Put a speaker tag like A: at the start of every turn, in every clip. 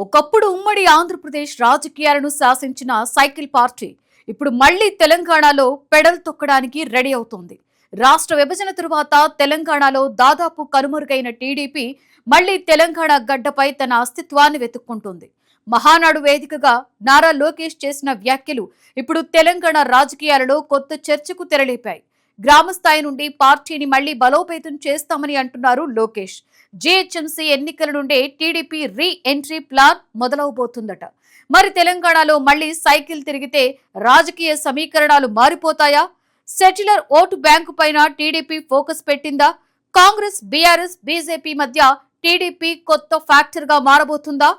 A: ఒకప్పుడు ఉమ్మడి ఆంధ్రప్రదేశ్ రాజకీయాలను శాసించిన సైకిల్ పార్టీ ఇప్పుడు మళ్లీ తెలంగాణలో పెడల్ తొక్కడానికి రెడీ అవుతోంది. రాష్ట్ర విభజన తరువాత తెలంగాణలో దాదాపు కనుమరుగైన టీడీపీ మళ్లీ తెలంగాణ గడ్డపై తన అస్తిత్వాన్ని వెతుక్కుంటోంది. మహానాడు వేదికగా నారా లోకేష్ చేసిన వ్యాఖ్యలు ఇప్పుడు తెలంగాణ రాజకీయాలలో కొత్త చర్చకు తెరలేపాయి. గ్రామ స్థాయి నుండి పార్టీని మళ్లీ బలోపేతం చేస్తామని అంటున్నారు లోకేష్. జీహెచ్ఎంసీ ఎన్నికల నుండే టీడీపీ రీ ఎంట్రీ ప్లాన్ మొదలవబోతుందట. మరి తెలంగాణలో మళ్లీ సైకిల్ తిరిగితే రాజకీయ సమీకరణాలు మారిపోతాయా? సెటిలర్ ఓటు బ్యాంకు పైన టీడీపీ ఫోకస్ పెట్టిందా? కాంగ్రెస్, బీఆర్ఎస్, బీజేపీ మధ్య టీడీపీ కొత్త ఫ్యాక్టర్ గా మారబోతుందా?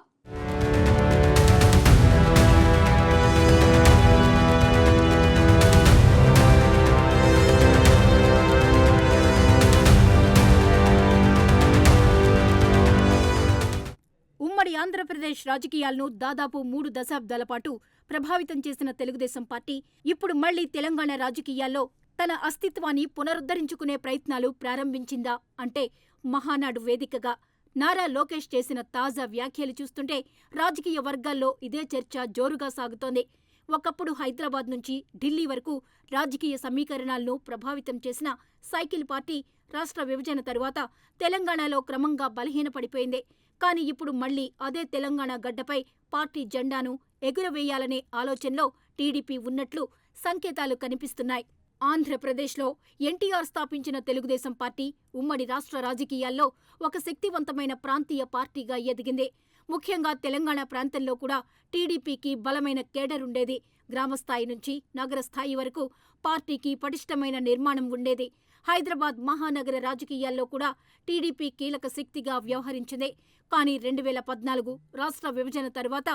B: ఉమ్మడి ఆంధ్రప్రదేశ్ రాజకీయాలను దాదాపు 3 దశాబ్దాల పాటు ప్రభావితం చేసిన తెలుగుదేశం పార్టీ ఇప్పుడు మళ్లీ తెలంగాణ రాజకీయాల్లో తన అస్తిత్వాన్ని పునరుద్ధరించుకునే ప్రయత్నాలు ప్రారంభించిందా అంటే మహానాడు వేదికగా నారా లోకేష్ చేసిన తాజా వ్యాఖ్యలు చూస్తుంటే రాజకీయ వర్గాల్లో ఇదే చర్చ జోరుగా సాగుతోంది. ఒకప్పుడు హైదరాబాద్ నుంచి ఢిల్లీ వరకు రాజకీయ సమీకరణాలను ప్రభావితం చేసిన సైకిల్ పార్టీ రాష్ట్ర విభజన తరువాత తెలంగాణలో క్రమంగా బలహీనపడిపోయింది. కానీ ఇప్పుడు మళ్లీ అదే తెలంగాణ గడ్డపై పార్టీ జెండాను ఎగురవేయాలనే ఆలోచనలో టీడీపీ ఉన్నట్లు సంకేతాలు కనిపిస్తున్నాయి. ఆంధ్రప్రదేశ్లో ఎన్టీఆర్ స్థాపించిన తెలుగుదేశం పార్టీ ఉమ్మడి రాష్ట్ర రాజకీయాల్లో ఒక శక్తివంతమైన ప్రాంతీయ పార్టీగా ఎదిగింది. ముఖ్యంగా తెలంగాణ ప్రాంతంలో కూడా టీడీపీకి బలమైన కేడర్ ఉండేది. గ్రామస్థాయి నుంచి నగర స్థాయి వరకు పార్టీకి పటిష్టమైన నిర్మాణం ఉండేది. హైదరాబాద్ మహానగర రాజకీయాల్లో కూడా టీడీపీ కీలక శక్తిగా వ్యవహరించింది. కానీ 2014 రాష్ట్ర విభజన తరువాత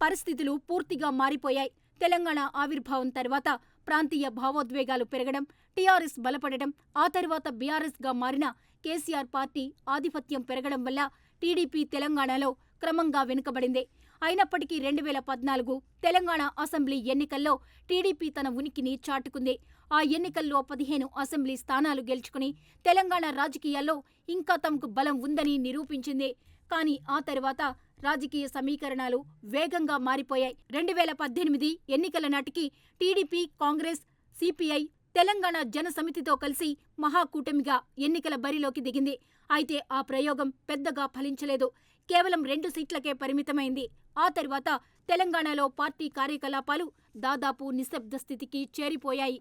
B: పరిస్థితులు పూర్తిగా మారిపోయాయి. తెలంగాణ ఆవిర్భావం తర్వాత ప్రాంతీయ భావోద్వేగాలు పెరగడం, టీఆర్ఎస్ బలపడడం, ఆ తర్వాత బీఆర్ఎస్గా మారిన కేసీఆర్ పార్టీ ఆధిపత్యం పెరగడం వల్ల టీడీపీ తెలంగాణలో క్రమంగా వెనుకబడింది. అయినప్పటికీ 2014 తెలంగాణ అసెంబ్లీ ఎన్నికల్లో టీడీపీ తన ఉనికిని చాటుకుంది. ఆ ఎన్నికల్లో 15 అసెంబ్లీ స్థానాలు గెలుచుకుని తెలంగాణ రాజకీయాల్లో ఇంకా తమకు బలం ఉందని నిరూపించింది. కానీ ఆ తర్వాత రాజకీయ సమీకరణాలు వేగంగా మారిపోయాయి. 2018 ఎన్నికల నాటికి టీడీపీ, కాంగ్రెస్, సిపిఐ తెలంగాణ జన సమితితో కలిసి మహాకూటమిగా ఎన్నికల బరిలోకి దిగింది. అయితే ఆ ప్రయోగం పెద్దగా ఫలించలేదు. కేవలం 2 సీట్లకే పరిమితమైంది. ఆ తర్వాత తెలంగాణలో పార్టీ కార్యకలాపాలు దాదాపు నిశ్శబ్ద స్థితికి చేరిపోయాయి.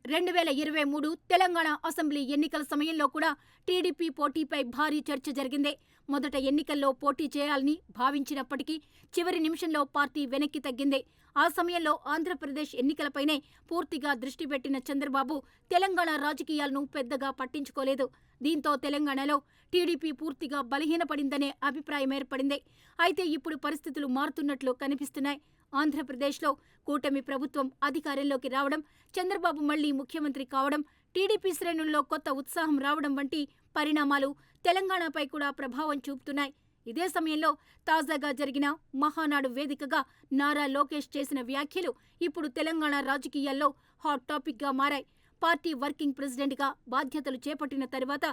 B: రెండు 2023 తెలంగాణ అసెంబ్లీ ఎన్నికల సమయంలో కూడా టీడీపీ పోటీపై భారీ చర్చ జరిగింది. మొదట ఎన్నికల్లో పోటీ చేయాలని భావించినప్పటికీ చివరి నిమిషంలో పార్టీ వెనక్కి తగ్గింది. ఆ సమయంలో ఆంధ్రప్రదేశ్ ఎన్నికలపైనే పూర్తిగా దృష్టి పెట్టిన చంద్రబాబు తెలంగాణ రాజకీయాలను పెద్దగా పట్టించుకోలేదు. దీంతో తెలంగాణలో టీడీపీ పూర్తిగా బలహీనపడిందనే అభిప్రాయం ఏర్పడింది. అయితే ఇప్పుడు పరిస్థితులు మారుతున్నట్లు కనిపిస్తున్నాయి. ఆంధ్రప్రదేశ్లో కూటమి ప్రభుత్వం అధికారంలోకి రావడం, చంద్రబాబు మళ్లీ ముఖ్యమంత్రి కావడం, టీడీపీ శ్రేణుల్లో కొత్త ఉత్సాహం రావడం వంటి పరిణామాలు తెలంగాణపై కూడా ప్రభావం చూపుతున్నాయి. ఇదే సమయంలో తాజాగా జరిగిన మహానాడు వేదికగా నారా లోకేష్ చేసిన వ్యాఖ్యలు ఇప్పుడు తెలంగాణ రాజకీయాల్లో హాట్ టాపిక్గా మారాయి. పార్టీ వర్కింగ్ ప్రెసిడెంట్గా బాధ్యతలు చేపట్టిన తర్వాత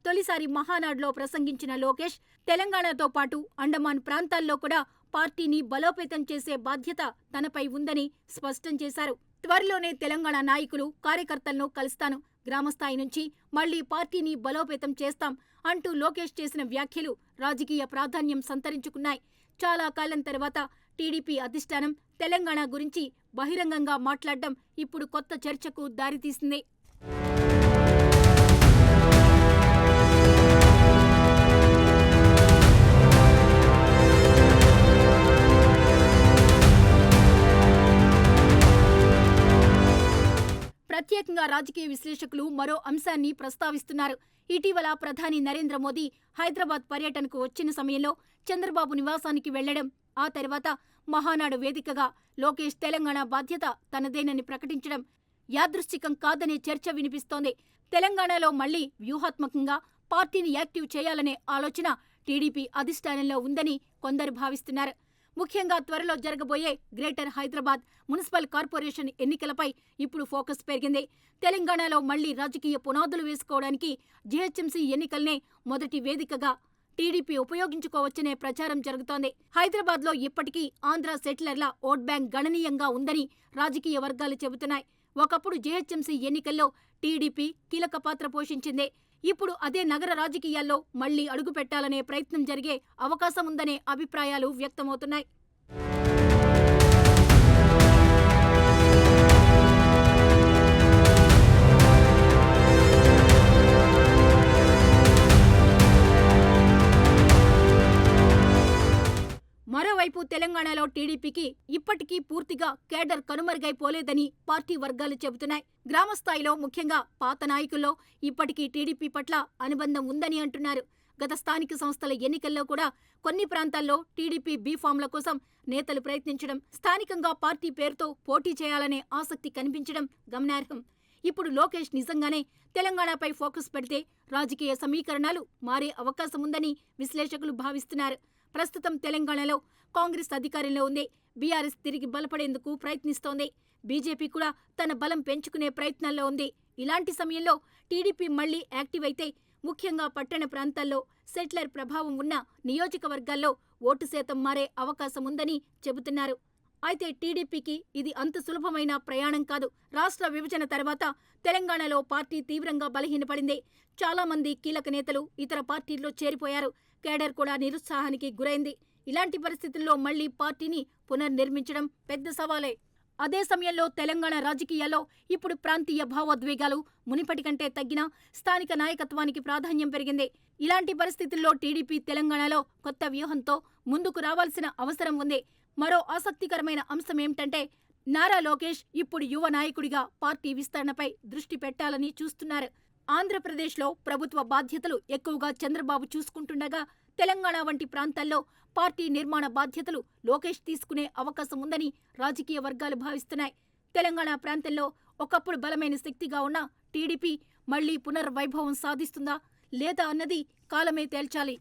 B: తొలిసారి మహానాడులో ప్రసంగించిన లోకేష్ తెలంగాణతో పాటు అండమాన్ ప్రాంతాల్లో కూడా పార్టీని బలోపేతం చేసే బాధ్యత తనపై ఉందని స్పష్టం చేశారు. త్వరలోనే తెలంగాణ నాయకులు, కార్యకర్తలను కలుస్తాను, గ్రామస్థాయి నుంచి మళ్లీ పార్టీని బలోపేతం చేస్తాం అంటూ లోకేష్ చేసిన వ్యాఖ్యలు రాజకీయ ప్రాధాన్యం సంతరించుకున్నాయి. చాలా కాలం తర్వాత టీడీపీ అధిష్టానం తెలంగాణ గురించి బహిరంగంగా మాట్లాడడం ఇప్పుడు కొత్త చర్చకు దారితీసింది. ప్రత్యేకంగా రాజకీయ విశ్లేషకులు మరో అంశాన్ని ప్రస్తావిస్తున్నారు. ఇటీవల ప్రధాని నరేంద్ర మోదీ హైదరాబాద్ పర్యటనకు వచ్చిన సమయంలో చంద్రబాబు నివాసానికి వెళ్లడం, ఆ తర్వాత మహానాడు వేదికగా లోకేష్ తెలంగాణ బాధ్యత తనదేనని ప్రకటించడం యాదృశ్చికం కాదనే చర్చ వినిపిస్తోంది. తెలంగాణలో మళ్లీ వ్యూహాత్మకంగా పార్టీని యాక్టివ్ చేయాలనే ఆలోచన టీడీపీ అధిష్టానంలో ఉందని కొందరు భావిస్తున్నారు. ముఖ్యంగా త్వరలో జరగబోయే గ్రేటర్ హైదరాబాద్ మున్సిపల్ కార్పొరేషన్ ఎన్నికలపై ఇప్పుడు ఫోకస్ పెరిగింది. తెలంగాణలో మళ్లీ రాజకీయ పునాదులు వేసుకోవడానికి జీహెచ్ఎంసీ ఎన్నికల్నే మొదటి వేదికగా టీడీపీ ఉపయోగించుకోవచ్చనే ప్రచారం జరుగుతోంది. హైదరాబాద్లో ఇప్పటికీ ఆంధ్ర సెటిలర్ల ఓట్ బ్యాంక్ గణనీయంగా ఉందని రాజకీయ వర్గాలు చెబుతున్నాయి. ఒకప్పుడు జీహెచ్ఎంసీ ఎన్నికల్లో టీడీపీ కీలక పాత్ర పోషించింది. ఇప్పుడు అదే నగర రాజకీయాల్లో మళ్లీ అడుగుపెట్టాలనే ప్రయత్నం జరిగే అవకాశం ఉందనే అభిప్రాయాలు వ్యక్తమవుతున్నాయి. మరోవైపు తెలంగాణలో టీడీపీకి ఇప్పటికీ పూర్తిగా కేడర్ కనుమరుగైపోలేదని పార్టీ వర్గాలు చెబుతున్నాయి. గ్రామస్థాయిలో ముఖ్యంగా పాత నాయకుల్లో ఇప్పటికీ టీడీపీ పట్ల అనుబంధం ఉందని అంటున్నారు. గత స్థానిక సంస్థల ఎన్నికల్లో కూడా కొన్ని ప్రాంతాల్లో టీడీపీ బీఫామ్ల కోసం నేతలు ప్రయత్నించడం, స్థానికంగా పార్టీ పేరుతో పోటీ చేయాలనే ఆసక్తి కనిపించడం గమనార్హం. ఇప్పుడు లోకేష్ నిజంగానే తెలంగాణపై ఫోకస్ పెడితే రాజకీయ సమీకరణాలు మారే అవకాశముందని విశ్లేషకులు భావిస్తున్నారు. ప్రస్తుతం తెలంగాణలో కాంగ్రెస్ అధికారంలో ఉంది. బీఆర్ఎస్ తిరిగి బలపడేందుకు ప్రయత్నిస్తోంది. బీజేపీ కూడా తన బలం పెంచుకునే ప్రయత్నాల్లో ఉంది. ఇలాంటి సమయంలో టీడీపీ మళ్లీ యాక్టివ్ అయితే ముఖ్యంగా పట్టణ ప్రాంతాల్లో సెటిలర్ ప్రభావం ఉన్న నియోజకవర్గాల్లో ఓటు శాతం మారే అవకాశం ఉందని చెబుతున్నారు. అయితే టీడీపీకి ఇది అంత సులభమైన ప్రయాణం కాదు. రాష్ట్ర విభజన తర్వాత తెలంగాణలో పార్టీ తీవ్రంగా బలహీనపడింది. చాలా మంది కీలక నేతలు ఇతర పార్టీల్లో చేరిపోయారు. కేడర్ కూడా నిరుత్సాహానికి గురైంది. ఇలాంటి పరిస్థితుల్లో మళ్లీ పార్టీని పునర్నిర్మించడం పెద్ద సవాలే. అదే సమయంలో తెలంగాణ రాజకీయాల్లో ఇప్పుడు ప్రాంతీయ భావోద్వేగాలు మునిపటి కంటే తగ్గినా స్థానిక నాయకత్వానికి ప్రాధాన్యం పెరిగింది. ఇలాంటి పరిస్థితుల్లో టీడీపీ తెలంగాణలో కొత్త వ్యూహంతో ముందుకు రావాల్సిన అవసరం ఉంది. మరో ఆసక్తికరమైన అంశమేమిటంటే నారా లోకేష్ ఇప్పుడు యువ నాయకుడిగా పార్టీ విస్తరణపై దృష్టి పెట్టాలని చూస్తున్నారు. ఆంధ్రప్రదేశ్లో ప్రభుత్వ బాధ్యతలు ఎక్కువగా చంద్రబాబు చూసుకుంటుండగా తెలంగాణ వంటి ప్రాంతాల్లో పార్టీ నిర్మాణ బాధ్యతలు లోకేష్ తీసుకునే అవకాశం ఉందని రాజకీయ వర్గాలు భావిస్తున్నాయి. తెలంగాణ ప్రాంతంలో ఒకప్పుడు బలమైన శక్తిగా ఉన్న టీడీపీ మళ్లీ పునర్వైభవం సాధిస్తుందా లేదా అన్నది కాలమే తేల్చాలి.